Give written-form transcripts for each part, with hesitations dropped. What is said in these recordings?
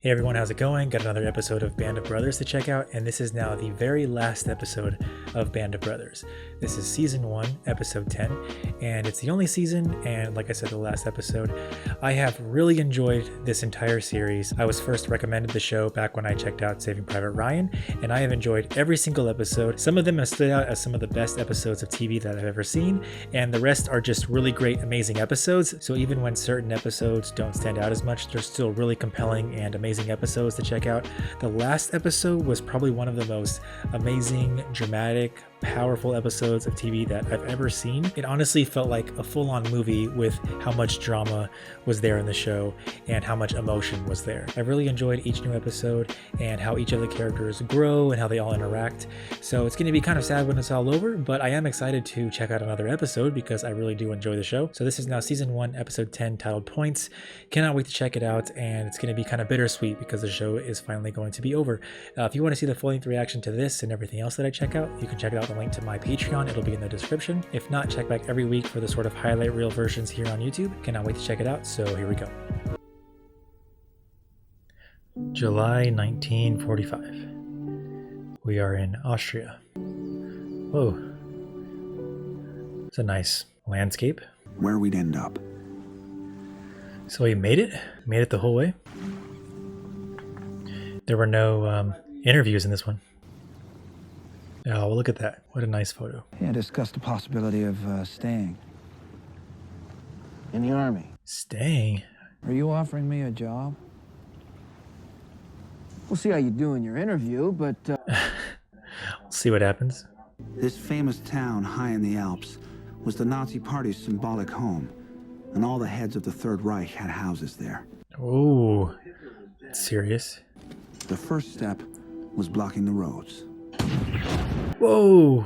Hey everyone, how's it going? Got another episode of Band of Brothers to check out, and this is now the very last episode of Band of Brothers. This is season 1, episode 10, and it's the only season, and like I said, the last episode. I have really enjoyed this entire series. I was first recommended the show back when I checked out Saving Private Ryan, and I have enjoyed every single episode. Some of them have stood out as some of the best episodes of TV that I've ever seen, and the rest are just really great, amazing episodes. So even when certain episodes don't stand out as much, they're still really compelling and amazing episodes to check out. The last episode was probably one of the most amazing, dramatic, powerful episodes of TV that I've ever seen. It honestly felt like a full-on movie with how much drama was there in the show and how much emotion was there. I really enjoyed each new episode and how each of the characters grow and how they all interact. So it's going to be kind of sad when it's all over, but I am excited to check out another episode because I really do enjoy the show. So this is now season 1, episode 10, titled Points. Cannot wait to check it out, and it's going to be kind of bittersweet because the show is finally going to be over. If you want to see the full-length reaction to this and everything else that I check out, you can check it out the link to my Patreon. It'll be in the description. If not, check back every week for the sort of highlight reel versions here on YouTube. Cannot wait to check it out, so here we go. July 1945. We are in Austria. Whoa. It's a nice landscape. Where we'd end up. So we made it? Made it the whole way? There were no interviews in this one. Oh, well, look at that. What a nice photo. Yeah, discussed the possibility of staying. In the Army. Staying? Are you offering me a job? We'll see how you do in your interview, but... We'll see what happens. This famous town high in the Alps was the Nazi Party's symbolic home, and all the heads of the Third Reich had houses there. Oh, that's serious. The first step was blocking the roads. Whoa!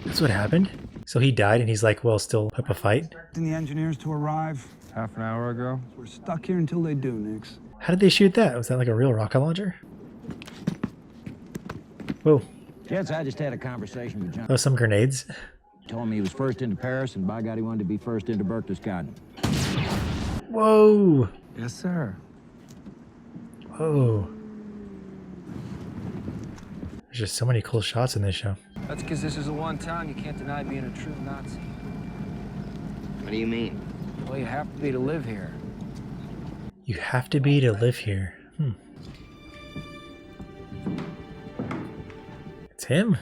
That's what happened? So he died and he's like, well, still put up a fight? The engineers to arrive Half an hour ago. we're stuck here until they do, Nix. How did they shoot that? Was that like a real rocket launcher? Whoa. Gents, I just had a conversation with John. Oh, some grenades. Told me he was first into Paris, and by God, he wanted to be first into Berchtesgaden. Whoa! Yes, sir. Whoa. There's just so many cool shots in this show. That's because this is the one town you can't deny being a true Nazi. What do you mean? Well, you have to be to live here. You have to be to live here. It's him.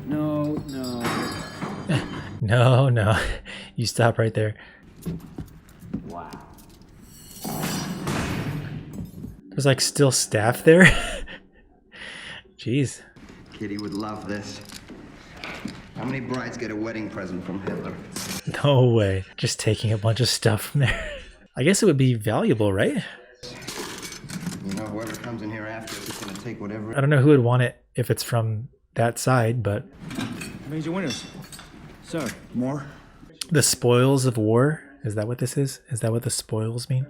No. No. You stop right there. Wow. There's like still staff there. Jeez. Kitty would love this. How many brides get a wedding present from Hitler? No way. Just taking a bunch of stuff from there. I guess it would be valuable, right? You know, whoever comes in here after is gonna take whatever. I don't know who would want it if it's from that side, but Major winners. Sir. More? the spoils of war, is that what this is? Is that what the spoils mean?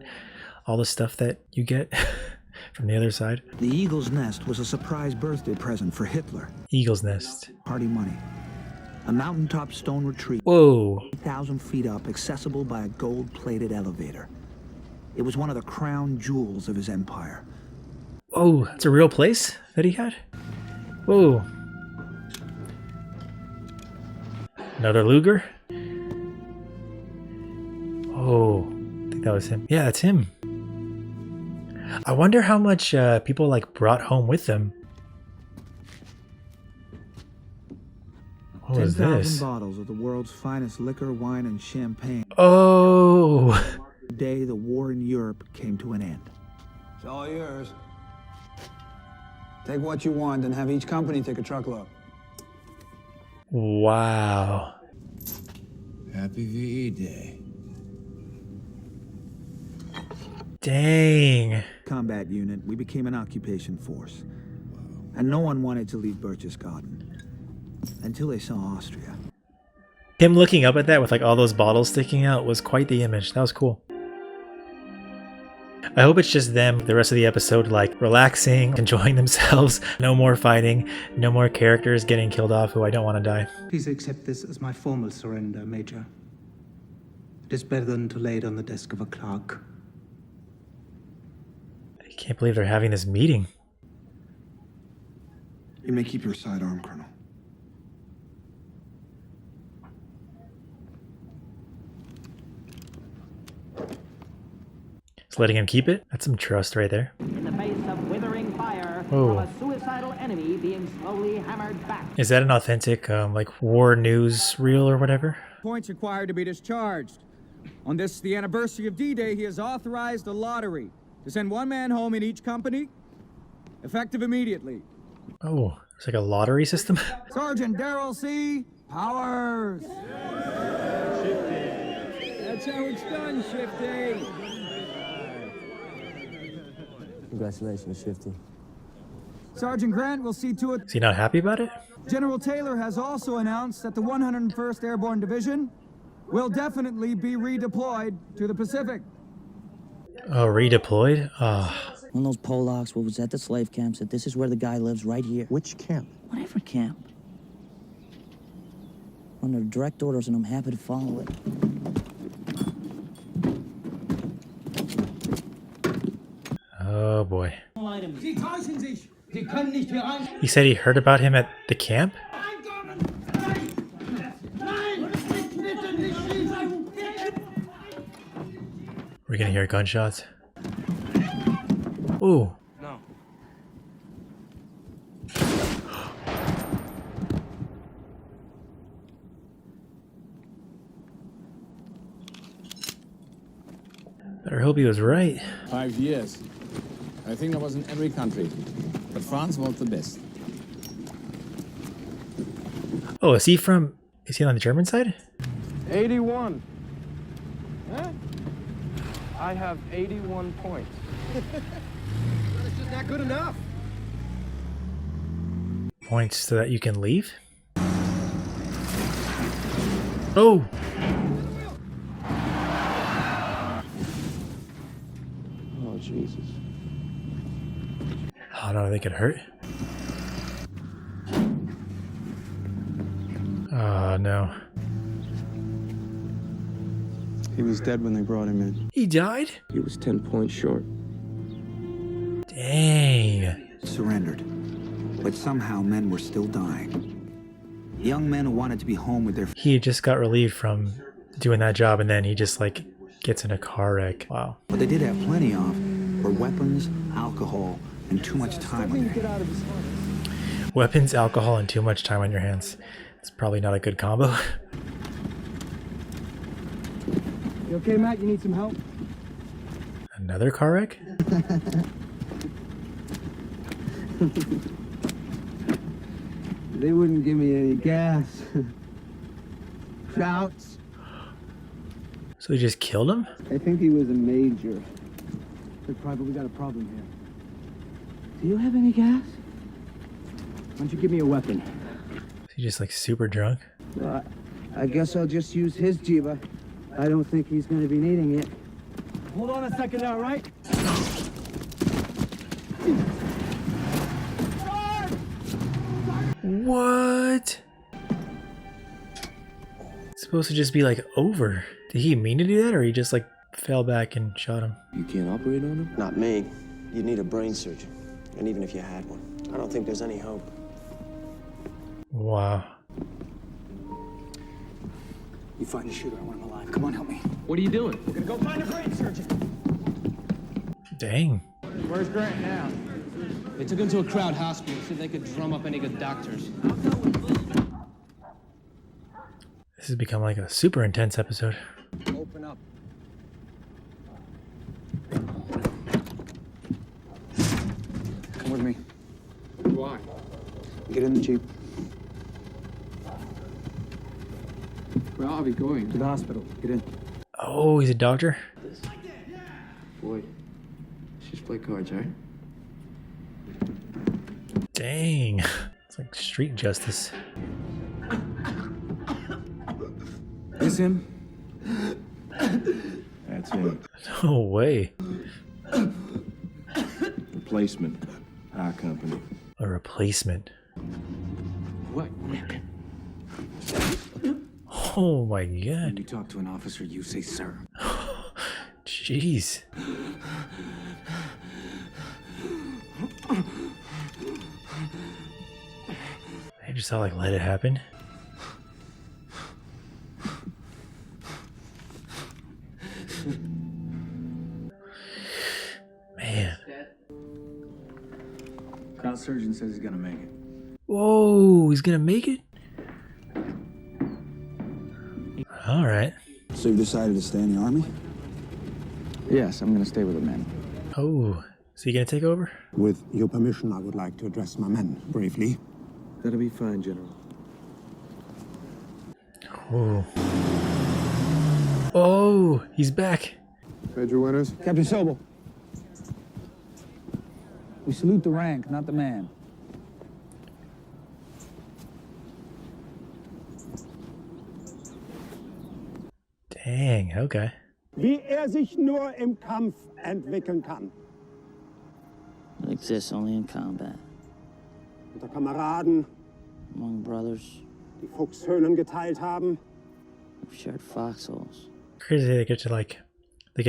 All the stuff that you get from the other side? The Eagle's Nest was a surprise birthday present for Hitler. Eagle's Nest. Party money. A mountaintop stone retreat. Whoa. 8,000 feet up, accessible by a gold-plated elevator. It was one of the crown jewels of his empire. Oh, it's a real place that he had? Whoa. Another Luger? Oh, I think that was him. Yeah, that's him. I wonder how much people like brought home with them. What was 10,000 this? bottles of the world's finest liquor, wine, and champagne. Oh, The day the war in Europe came to an end. It's all yours. Take what you want and have each company take a truckload. wow. Happy VE Day. Dang. Combat unit, we became an occupation force. And no one wanted to leave Berchtesgaden. Until they saw Austria. Him looking up at that with like all those bottles sticking out was quite the image. That was cool. I hope it's just them the rest of the episode, like relaxing, enjoying themselves. No more fighting, no more characters getting killed off who I don't want to die. Please accept this as my formal surrender, Major. It is better than to lay it on the desk of a clerk. Can't believe they're having this meeting. You may keep your sidearm, Colonel. Just letting him keep it? That's some trust right there. In the face of withering fire from a suicidal enemy being slowly hammered back. Is that an authentic, like, war news reel or whatever? Points required to be discharged. On this, the anniversary of D-Day, he has authorized a lottery to send one man home in each company, effective immediately. Oh, it's like a lottery system? Sergeant Daryl C. Powers. That's how it's done, Shifty. Congratulations, Shifty. Sergeant Grant will see to it. Is he not happy about it? General Taylor has also announced that the 101st Airborne Division will definitely be redeployed to the Pacific. Oh, redeployed? Ah. One of those Polacks what was at the slave camp said this is where the guy lives, right here. Which camp? Whatever camp. Under direct orders, and I'm happy to follow it. Oh boy. He said he heard about him at the camp? We're gonna hear gunshots. Ooh. No. Better hope he was right. 5 years. I think that was in every country. But France was the best. Oh, is he on the German side? 81. Huh? I have 81 points. It's just not good enough. Points so that you can leave? Oh! Oh, Jesus. Oh no, they could hurt. Oh no. He was dead when they brought him in. He died? He was 10 points short. Dang. Surrendered. But somehow men were still dying. Young men who wanted to be home with their... He just got relieved from doing that job and then he just like gets in a car wreck. Wow. What they did have plenty of were weapons, alcohol, and too much time on their hands. Weapons, alcohol, and too much time on your hands. It's probably not a good combo. You okay, Matt? You need some help? Another car wreck? They wouldn't give me any gas. Shouts. So he just killed him? I think he was a major. They probably got a problem here. Do you have any gas? Why don't you give me a weapon? Is he just like super drunk? Well, I guess I'll just use his Jiva. I don't think he's going to be needing it. Hold on a second now, right? What? It's supposed to just be like over. Did he mean to do that or he just like fell back and shot him? You can't operate on him? Not me. You'd need a brain surgeon. And even if you had one, I don't think there's any hope. Wow. You find the shooter. I want him alive. Come on, help me. What are you doing? We're gonna go find a brain surgeon. Dang. Where's Grant now? They took him to a crowd hospital, see if they could drum up any good doctors. This has become like a super intense episode. Open up. Come with me. Why? Get in the Jeep. Where are we going? To the hospital. Get in. Oh, he's a doctor? Boy, let's just play cards, all right? Dang. It's like street justice. Is him? That's him. No way. Replacement. Our company. A replacement. What? Oh my When god. you talk to an officer, you say, sir. Jeez. I just like let it happen. Man. Crowd surgeon says he's gonna make it. Whoa, he's gonna make it? Alright. So you've decided to stay in the army? Yes, I'm gonna stay with the men. Oh, so you gonna take over? With your permission, I would like to address my men briefly. That'll be fine, General. Oh. Oh, he's back. Major Winters? Captain Sobel. We salute the rank, not the man. Dang, okay. Wie sich nur im Kampf entwickeln kann. It exists only in combat. Unter Kameraden, Among brothers, die Fuchshöhlen geteilt haben. we've shared foxholes. Crazy they get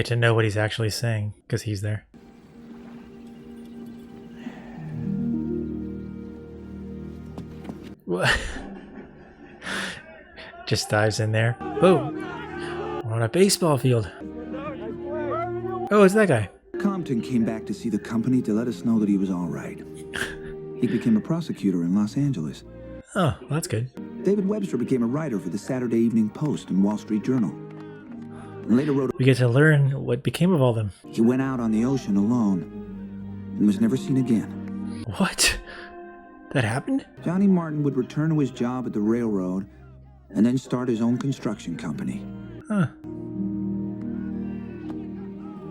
to know what he's actually saying because he's there. What? Just dives in there. Boom. We're on a baseball field. Oh, it's that guy. Compton came back to see the company to let us know that he was all right. He became a prosecutor in Los Angeles. Oh, well, that's good. David Webster became a writer for the Saturday Evening Post and Wall Street Journal. And later wrote... We get to learn what became of all them. He went out on the ocean alone and was never seen again. What? That happened? Johnny Martin would return to his job at the railroad and then start his own construction company. Huh.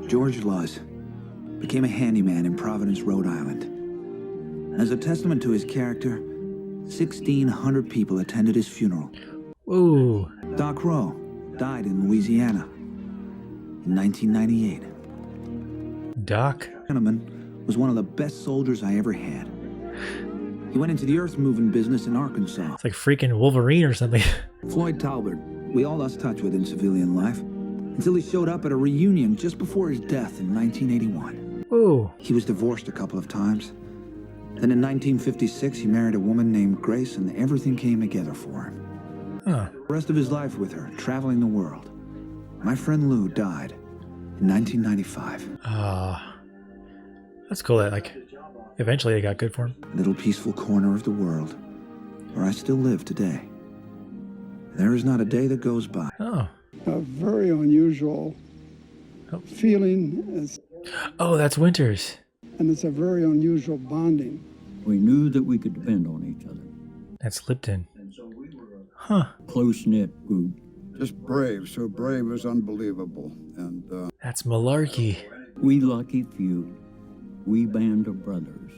George Luz became a handyman in Providence, Rhode Island. As a testament to his character, 1,600 people attended his funeral. Ooh. Doc Rowe died in Louisiana in 1998. Doc? Gentleman was one of the best soldiers I ever had. He went into the earth-moving business in Arkansas. It's like freaking Wolverine or something. Floyd Talbert, we all lost touch with in civilian life, until he showed up at a reunion just before his death in 1981. Ooh. He was divorced a couple of times. Then in 1956, he married a woman named Grace, and everything came together for him. Huh. The rest of his life with her, traveling the world. My friend Lou died in 1995. Ah. That's cool that, like, eventually it got good for him. A little peaceful corner of the world, where I still live today. There is not a day that goes by. Oh. A very unusual feeling, Oh, that's Winters. and it's a very unusual bonding. We knew that we could depend on each other. That's Lipton. Huh. Close-knit group. Just brave, so brave is unbelievable. And That's Malarkey. We lucky few, we band of brothers.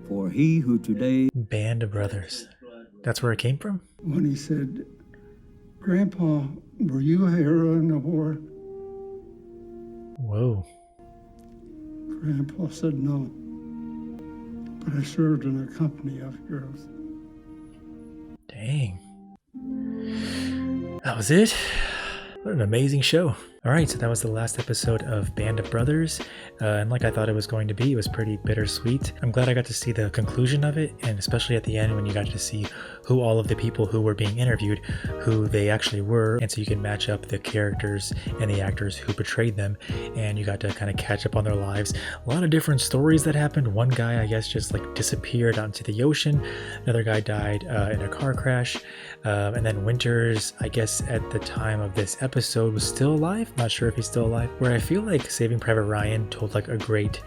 For he who today... Band of Brothers. That's where it came from? when he said, "Grandpa, were you a hero in the war?" Whoa. Grandpa said, "No, but I served in a company of heroes." Dang. That was it. What an amazing show. Alright, so that was the last episode of Band of Brothers, and like I thought it was going to be, it was pretty bittersweet. I'm glad I got to see the conclusion of it, and especially at the end when you got to see who all of the people who were being interviewed, who they actually were, and so you can match up the characters and the actors who portrayed them, and you got to kind of catch up on their lives. A lot of different stories that happened. One guy, I guess, just like disappeared onto the ocean. Another guy died in a car crash, and then Winters, I guess at the time of this episode, was still alive. Not sure if he's still alive. Where I feel like Saving Private Ryan told like a great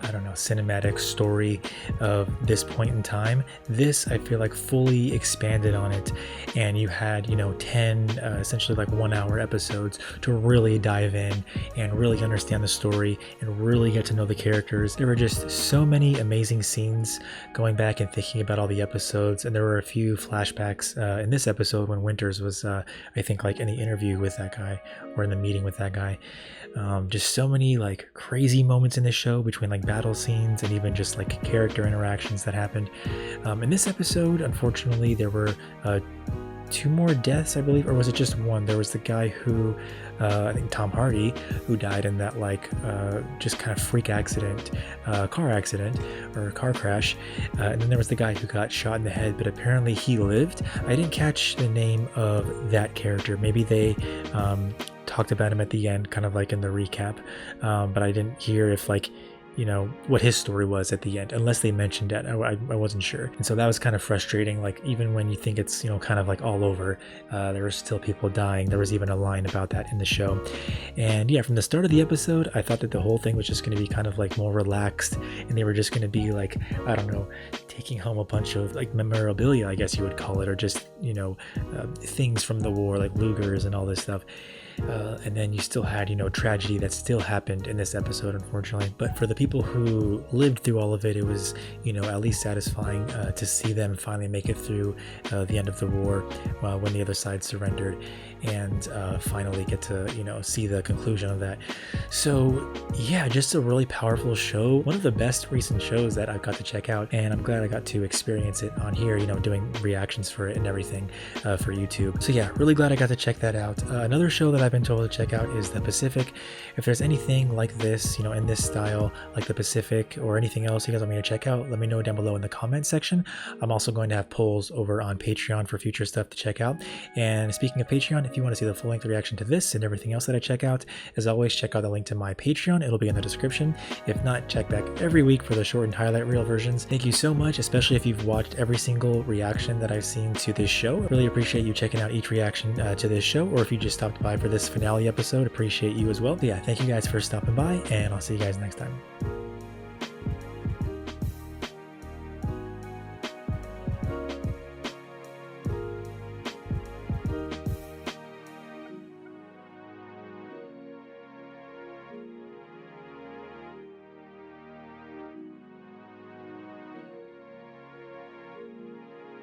I don't know, cinematic story of this point in time. This, I feel like, fully expanded on it, and you had, you know, 10 essentially like 1 hour episodes to really dive in and really understand the story and really get to know the characters. There were just so many amazing scenes going back and thinking about all the episodes, and there were a few flashbacks in this episode when Winters was I think like in the interview with that guy or in the meeting with that guy. Just so many like crazy moments in this show between like battle scenes and even just like character interactions that happened. In this episode, unfortunately, there were 2 more deaths, I believe, or was it just one? There was the guy who, I think Tom Hardy, who died in that like just kind of freak accident, car accident or car crash, and then there was the guy who got shot in the head, but apparently he lived. I didn't catch the name of that character. Maybe they talked about him at the end, kind of like in the recap, but I didn't hear if like, you know, what his story was at the end, unless they mentioned it. I wasn't sure. And so that was kind of frustrating. Like, even when you think it's, you know, kind of like all over, there were still people dying. There was even a line about that in the show. And yeah, from the start of the episode, I thought that the whole thing was just going to be kind of like more relaxed, and they were just going to be like, I don't know, taking home a bunch of like memorabilia, I guess you would call it, or just, you know, things from the war, like Lugers and all this stuff. And then you still had, you know, tragedy that still happened in this episode, unfortunately. But for the people who lived through all of it, it was, you know, at least satisfying to see them finally make it through the end of the war when the other side surrendered, and finally get to, you know, see the conclusion of that. So yeah, just a really powerful show. One of the best recent shows that I've got to check out, and I'm glad I got to experience it on here, you know, doing reactions for it and everything for YouTube. So yeah, really glad I got to check that out. Another show that I've been told to check out is The Pacific. If there's anything like this, you know, in this style, like The Pacific, or anything else you guys want me to check out, let me know down below in the comment section. I'm also going to have polls over on Patreon for future stuff to check out. And speaking of Patreon, if you want to see the full-length reaction to this and everything else that I check out, as always, check out the link to my Patreon. It'll be in the description. If not, check back every week for the short and highlight reel versions. Thank you so much, especially if you've watched every single reaction that I've seen to this show. Really appreciate you checking out each reaction to this show, or if you just stopped by for this finale episode, appreciate you as well. But yeah, thank you guys for stopping by, and I'll see you guys next time.